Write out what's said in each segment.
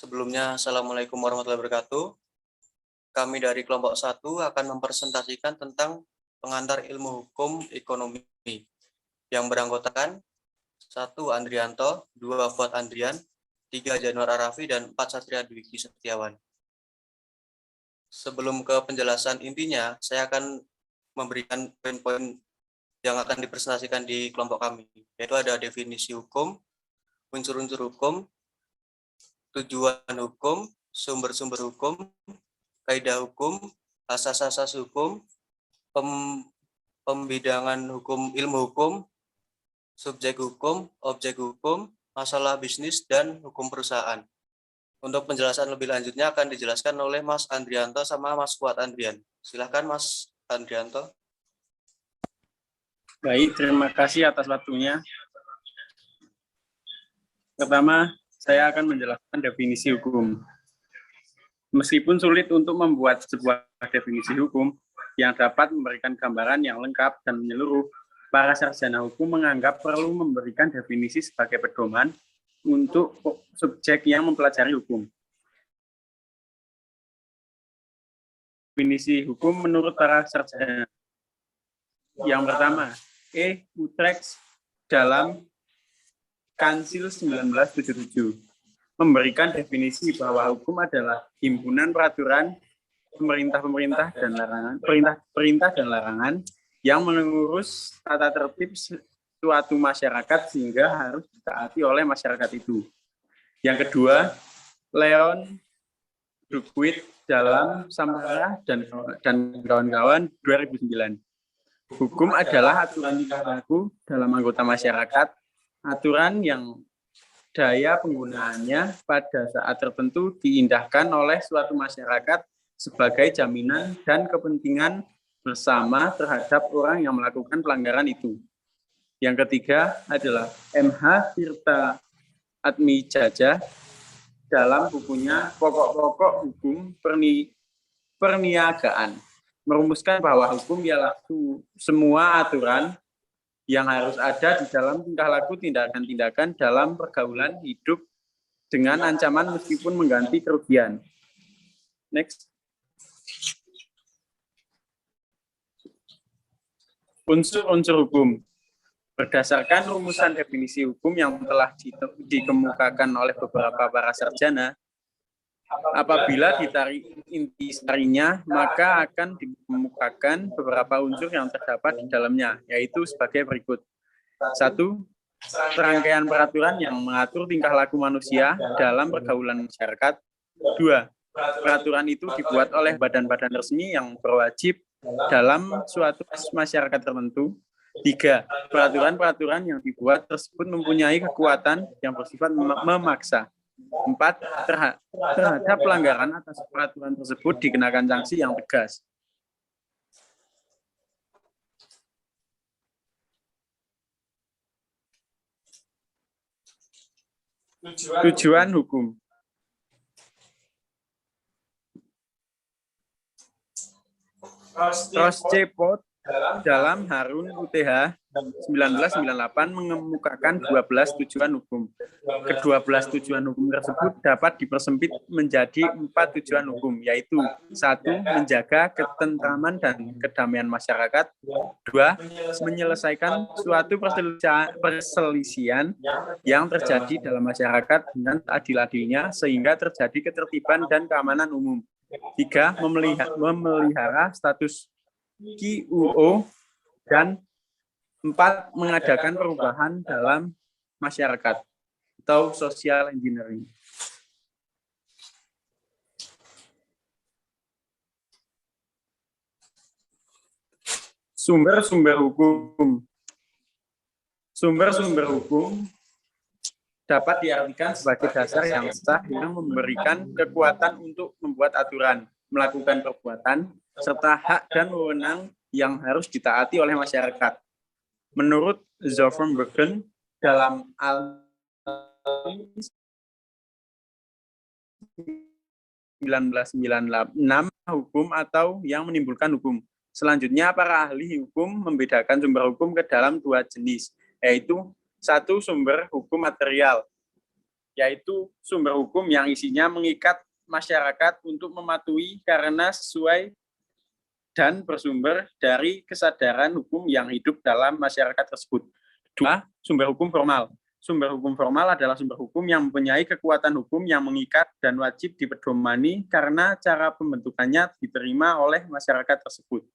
Sebelumnya, Assalamualaikum warahmatullahi wabarakatuh. Kami dari kelompok 1 akan mempresentasikan tentang pengantar ilmu hukum ekonomi yang beranggotakan 1. Andrianto, 2. Fuad Andrian, 3. Januar Arafi, dan 4. Satria Dwiki Setiawan. Sebelum ke penjelasan intinya, saya akan memberikan poin-poin yang akan dipresentasikan di kelompok kami, yaitu ada definisi hukum, unsur-unsur hukum, tujuan hukum, sumber-sumber hukum, kaidah hukum, asas-asas hukum, pembidangan hukum, ilmu hukum, subjek hukum, objek hukum, masalah bisnis, dan hukum perusahaan. Untuk penjelasan lebih lanjutnya akan dijelaskan oleh Mas Andrianto sama Mas Fuad Andrian. Silakan Mas Andrianto. Baik, terima kasih atas waktunya. Pertama, saya akan menjelaskan definisi hukum. Meskipun sulit untuk membuat sebuah definisi hukum yang dapat memberikan gambaran yang lengkap dan menyeluruh, para sarjana hukum menganggap perlu memberikan definisi sebagai pedoman untuk subjek yang mempelajari hukum. Definisi hukum menurut para sarjana. Yang pertama, Utrecht dalam Kansil 1977 memberikan definisi bahwa hukum adalah himpunan peraturan perintah dan larangan yang mengurus tata tertib suatu masyarakat sehingga harus ditaati oleh masyarakat itu. Yang kedua, Leon Duquid dalam Samara dan kawan-kawan 2009. Hukum adalah aturan tingkah laku dalam anggota masyarakat, aturan yang daya penggunaannya pada saat tertentu diindahkan oleh suatu masyarakat sebagai jaminan dan kepentingan bersama terhadap orang yang melakukan pelanggaran itu. Yang ketiga adalah M.H. Tirta Atmijaja dalam bukunya Pokok-pokok Hukum Perniagaan merumuskan bahwa hukum ialah semua aturan yang harus ada di dalam tingkah laku tindakan-tindakan dalam pergaulan hidup dengan ancaman meskipun mengganti kerugian. Next. Unsur-unsur hukum. Berdasarkan rumusan definisi hukum yang telah dikemukakan oleh beberapa para sarjana, apabila ditarik intisarinya, maka akan dikemukakan beberapa unsur yang terdapat di dalamnya, yaitu sebagai berikut. 1. Serangkaian peraturan yang mengatur tingkah laku manusia dalam pergaulan masyarakat. 2. Peraturan itu dibuat oleh badan-badan resmi yang berwajib dalam suatu masyarakat tertentu. 3. Peraturan-peraturan yang dibuat tersebut mempunyai kekuatan yang bersifat memaksa. 4. Terhadap pelanggaran atas peraturan tersebut dikenakan sanksi yang tegas. Tujuan hukum. Ross C. Pot dalam Harun UTH 1998 mengemukakan 12 tujuan hukum. Ke-12 tujuan hukum tersebut dapat dipersempit menjadi 4 tujuan hukum, yaitu 1. Menjaga ketentraman dan kedamaian masyarakat. 2. Menyelesaikan suatu perselisihan yang terjadi dalam masyarakat dengan adil-adilnya sehingga terjadi ketertiban dan keamanan umum. 3. Memelihara status QO, dan 4. Mengadakan perubahan dalam masyarakat atau social engineering. Sumber-sumber hukum. Sumber-sumber hukum dapat diartikan sebagai dasar yang sah yang memberikan kekuatan untuk membuat aturan, melakukan perbuatan, serta hak dan wewenang yang harus ditaati oleh masyarakat. Menurut Zoffenbergen dalam Al-1996, hukum atau yang menimbulkan hukum. Selanjutnya, para ahli hukum membedakan sumber hukum ke dalam 2 jenis, yaitu 1. Sumber hukum material, yaitu sumber hukum yang isinya mengikat masyarakat untuk mematuhi karena sesuai dan bersumber dari kesadaran hukum yang hidup dalam masyarakat tersebut. 2. Sumber hukum formal. Sumber hukum formal adalah sumber hukum yang mempunyai kekuatan hukum yang mengikat dan wajib dipedomani karena cara pembentukannya diterima oleh masyarakat tersebut.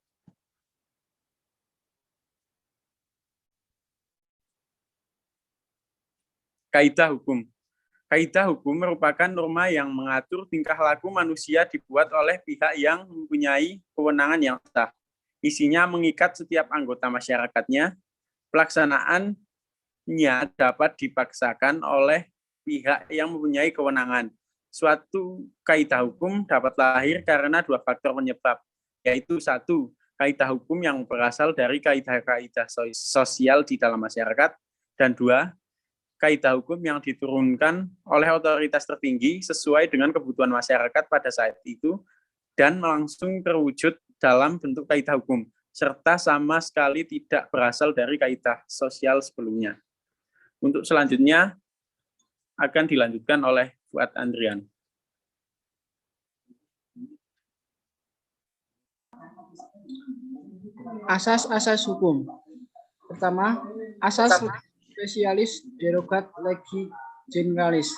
Kaidah hukum. Kaidah hukum merupakan norma yang mengatur tingkah laku manusia dibuat oleh pihak yang mempunyai kewenangan yang sah. Isinya mengikat setiap anggota masyarakatnya. Pelaksanaannya dapat dipaksakan oleh pihak yang mempunyai kewenangan. Suatu kaidah hukum dapat lahir karena dua faktor penyebab, yaitu 1. Kaidah hukum yang berasal dari kaidah-kaidah sosial di dalam masyarakat, dan 2. Kaidah hukum yang diturunkan oleh otoritas tertinggi sesuai dengan kebutuhan masyarakat pada saat itu dan langsung terwujud dalam bentuk kaidah hukum, serta sama sekali tidak berasal dari kaidah sosial sebelumnya. Untuk selanjutnya akan dilanjutkan oleh Fuad Andrian. Asas-asas hukum. Pertama, asas spesialis derogat legi generalis.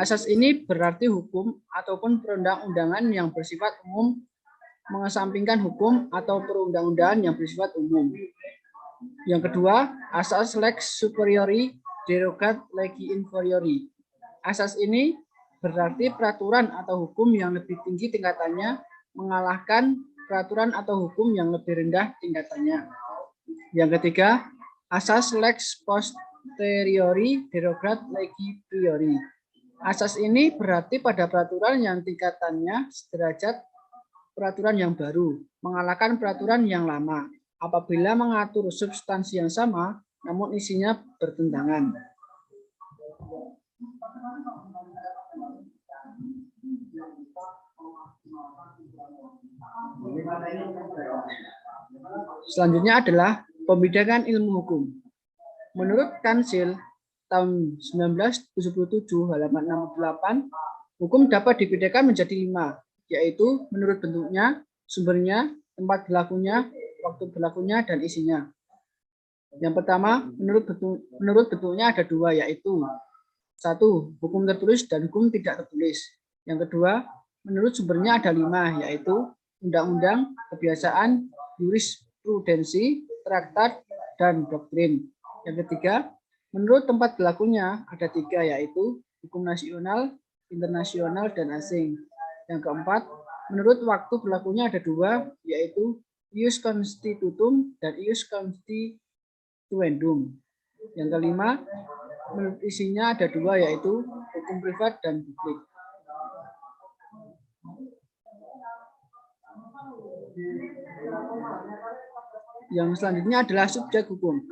Asas ini berarti hukum ataupun perundang-undangan yang bersifat umum mengesampingkan hukum atau perundang-undangan yang bersifat umum. Yang kedua, asas lex superiori derogat legi inferiori. Asas ini berarti peraturan atau hukum yang lebih tinggi tingkatannya mengalahkan peraturan atau hukum yang lebih rendah tingkatannya. Yang ketiga, asas lex posteriori derogat legi priori. Asas ini berarti pada peraturan yang tingkatannya sederajat peraturan yang baru, mengalahkan peraturan yang lama, apabila mengatur substansi yang sama, namun isinya bertentangan. Selanjutnya adalah pembidangan ilmu hukum. Menurut Kansil tahun 1977 halaman 68, hukum dapat dibedakan menjadi 5, yaitu menurut bentuknya, sumbernya, tempat berlakunya, waktu berlakunya, dan isinya. Yang pertama, menurut bentuknya ada 2, yaitu 1. Hukum tertulis dan hukum tidak tertulis. Yang kedua, menurut sumbernya ada 5, yaitu undang-undang, kebiasaan, jurisprudensi, traktat, dan doktrin. Yang ketiga, menurut tempat berlakunya ada 3, yaitu hukum nasional, internasional, dan asing. Yang keempat, menurut waktu berlakunya ada 2, yaitu ius constitutum dan ius constituendum. Yang kelima, menurut isinya ada 2, yaitu hukum privat dan publik. Yang selanjutnya adalah subjek hukum.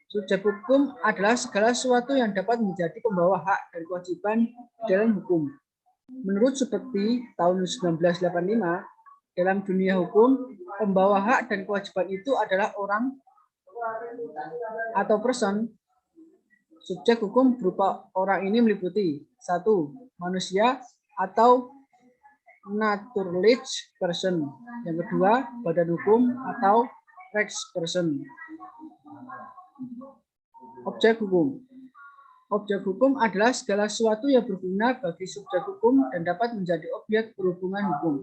Subjek hukum adalah segala sesuatu yang dapat menjadi pembawa hak dan kewajiban dalam hukum. Menurut seperti tahun 1985, dalam dunia hukum, pembawa hak dan kewajiban itu adalah orang atau person. Subjek hukum berupa orang ini meliputi 1. Manusia atau naturalized person. Yang kedua, badan hukum atau rex person. Objek hukum. Objek hukum adalah segala sesuatu yang berguna bagi subjek hukum dan dapat menjadi objek berhubungan hukum.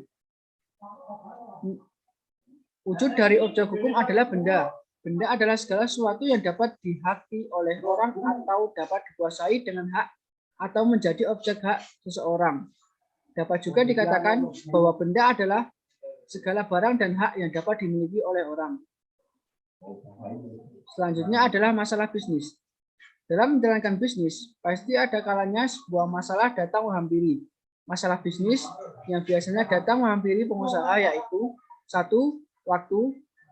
Wujud dari objek hukum adalah benda. Benda adalah segala sesuatu yang dapat dihaki oleh orang atau dapat dikuasai dengan hak atau menjadi objek hak seseorang. Dapat juga dikatakan bahwa benda adalah segala barang dan hak yang dapat dimiliki oleh orang. Selanjutnya adalah masalah bisnis. Dalam menjalankan bisnis, pasti ada kalanya sebuah masalah datang menghampiri. Masalah bisnis yang biasanya datang menghampiri pengusaha yaitu 1. Waktu,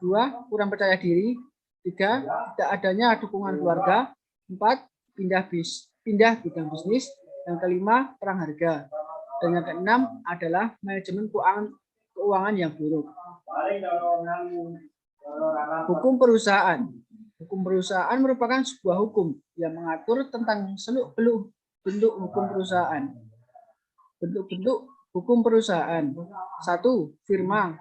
2. Kurang percaya diri, 3. Tidak adanya dukungan keluarga, 4. Pindah bidang bisnis, yang kelima perang harga, dan yang keenam adalah manajemen keuangan yang buruk. Hukum perusahaan. Hukum perusahaan merupakan sebuah hukum yang mengatur tentang seluk-beluk bentuk hukum perusahaan. Bentuk-bentuk hukum perusahaan. 1. Firma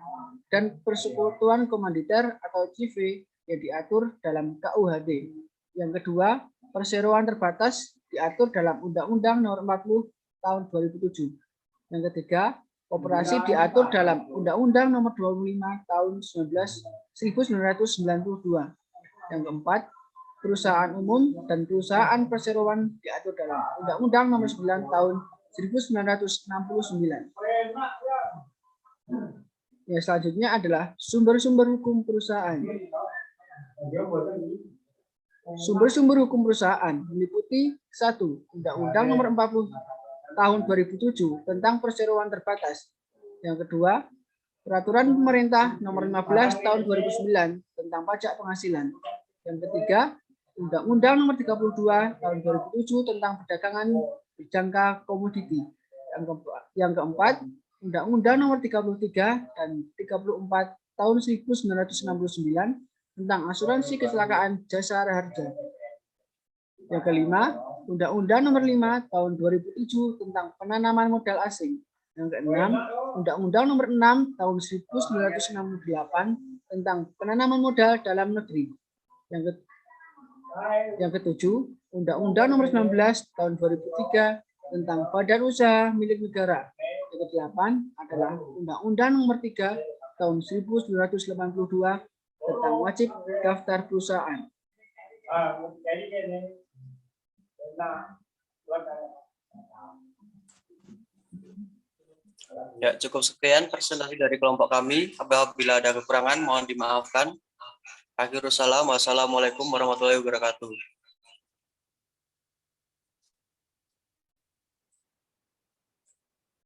dan persekutuan komanditer atau CV yang diatur dalam KUHP. Yang kedua, perseroan terbatas diatur dalam Undang-Undang Nomor 40 Tahun 2007. Yang ketiga, koperasi diatur dalam Undang-Undang Nomor 25 Tahun 1992. Yang keempat, perusahaan umum dan perusahaan perseroan diatur dalam Undang-Undang Nomor 9 Tahun 1969. Yang selanjutnya adalah sumber-sumber hukum perusahaan. Sumber-sumber hukum perusahaan meliputi 1. Undang-Undang Nomor 40 Tahun 2007 tentang perseroan terbatas. Yang kedua, Peraturan Pemerintah Nomor 15 Tahun 2009 tentang pajak penghasilan. Yang ketiga, Undang-Undang Nomor 32 Tahun 2007 tentang perdagangan berjangka komoditi. Yang keempat, Undang-Undang Nomor 33 dan 34 Tahun 1969 tentang asuransi kecelakaan jasa harja. Yang kelima, Undang-Undang Nomor 5 Tahun 2007 tentang penanaman modal asing. Yang keenam, Undang-Undang Nomor 6 Tahun 1968 tentang penanaman modal dalam negeri. Yang ketujuh, Undang-Undang Nomor 19 Tahun 2003 tentang badan usaha milik negara. Yang kedelapan adalah Undang-Undang Nomor 3 Tahun 1982 tentang wajib daftar perusahaan. Ya, cukup sekian presentasi dari kelompok kami. Apabila ada kekurangan, mohon dimaafkan. Akhirul salam. Wassalamualaikum warahmatullahi wabarakatuh.